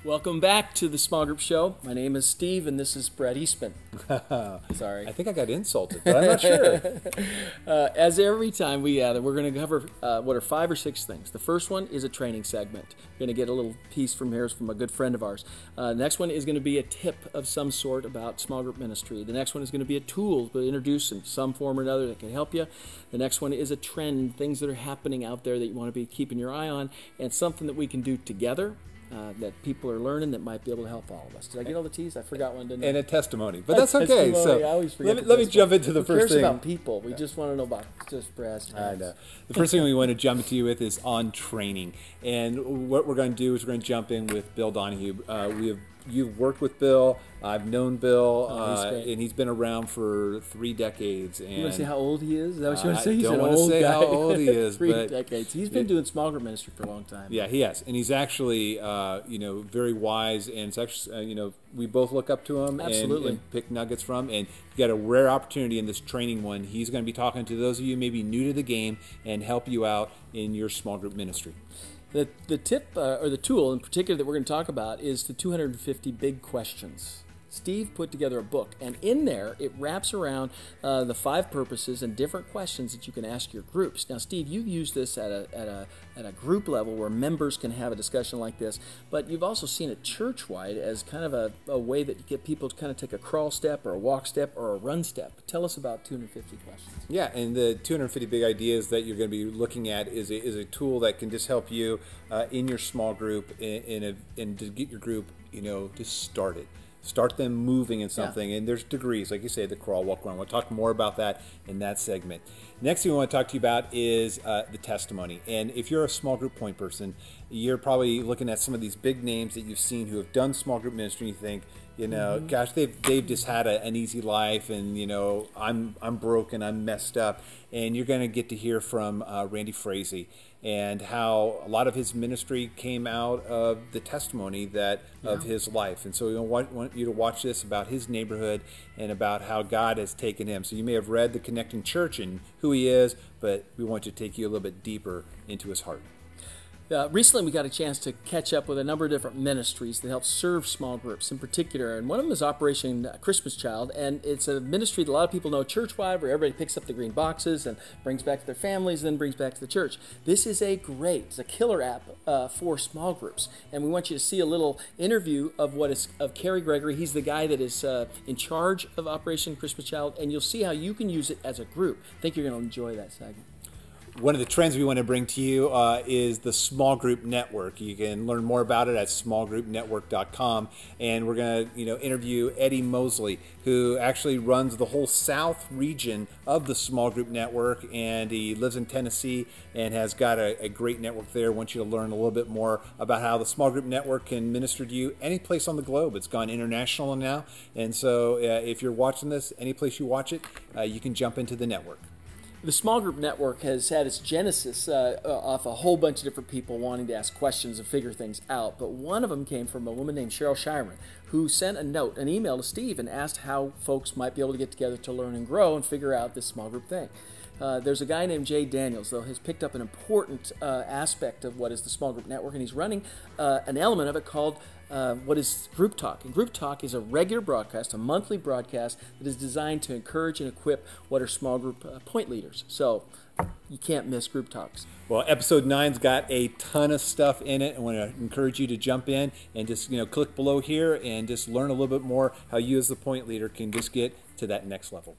Welcome back to the Small Group Show. My name is Steve, and this is Brett Eastman. Sorry. I think I got insulted, but I'm not sure. As every time we gather, we're going to cover what are 5 or 6 things. The first one is a training segment. We're going to get a little piece from here from a good friend of ours. The next one is going to be a tip of some sort about small group ministry. The next one is going to be a tool to introduce in some form or another that can help you. The next one is a trend, things that are happening out there that you want to be keeping your eye on, and something that we can do together. That people are learning that might be able to help all of us. Did I get all the T's? I forgot one, didn't I? And a testimony, but that's okay. Testimony. So I always forget let me jump into the Who first cares thing. about people? We just want to know about just brass tacks. I know. The first thing we want to jump into you with is on training, and what we're going to do is we're going to jump in with Bill Donahue. You've worked with Bill. I've known Bill, and he's been around for 3 decades. And you want to say how old he is? Is that what you want to say? He's I don't an want to old say guy. how old he is. 3 decades. He's been doing small group ministry for a long time. Yeah, he has, and he's actually, very wise. And it's actually, we both look up to him and pick nuggets from. And you got a rare opportunity in this training one. He's going to be talking to those of you maybe new to the game and help you out in your small group ministry. The tip or the tool in particular that we're going to talk about is the 250 Big Questions. Steve put together a book, and in there it wraps around the 5 purposes and different questions that you can ask your groups. Now, Steve, you've used this at a group level where members can have a discussion like this, but you've also seen it church-wide as kind of a way that you get people to kind of take a crawl step or a walk step or a run step. Tell us about 250 questions. Yeah, and the 250 big ideas that you're going to be looking at is a tool that can just help you in your small group and to get your group, to start it. Start them moving in something, and there's degrees, like you say, the crawl, walk, run. We'll talk more about that in that segment. Next thing we want to talk to you about is the testimony. And if you're a small group point person, you're probably looking at some of these big names that you've seen who have done small group ministry, and you think, gosh, they've just had an easy life, and I'm broken, I'm messed up. And you're going to get to hear from Randy Frazee and how a lot of his ministry came out of the testimony of his life. And so we want you to watch this about his neighborhood and about how God has taken him. So you may have read The Connecting Church and who he is, but we want to take you a little bit deeper into his heart. Recently, we got a chance to catch up with a number of different ministries that help serve small groups in particular, and one of them is Operation Christmas Child, and it's a ministry that a lot of people know church-wide, where everybody picks up the green boxes and brings back to their families, and then brings back to the church. This is it's a killer app for small groups, and we want you to see a little interview of Kerry Gregory. He's the guy that is in charge of Operation Christmas Child, and you'll see how you can use it as a group. I think you're going to enjoy that segment. One of the trends we want to bring to you is the Small Group Network. You can learn more about it at smallgroupnetwork.com. And we're going to interview Eddie Mosley, who actually runs the whole South region of the Small Group Network. And he lives in Tennessee and has got a great network there. I want you to learn a little bit more about how the Small Group Network can minister to you any place on the globe. It's gone international now. And so if you're watching this, any place you watch it, you can jump into the network. The Small Group Network has had its genesis off a whole bunch of different people wanting to ask questions and figure things out. But one of them came from a woman named Cheryl Shireman, who sent an email to Steve and asked how folks might be able to get together to learn and grow and figure out this small group thing. There's a guy named Jay Daniels, though, has picked up an important aspect of what is the Small Group Network, and he's running an element of it called what is Group Talk. And Group Talk is a regular broadcast, a monthly broadcast that is designed to encourage and equip what are small group point leaders. So you can't miss Group Talks. Well, episode 9's got a ton of stuff in it. I want to encourage you to jump in and just click below here and just learn a little bit more how you as the point leader can just get to that next level.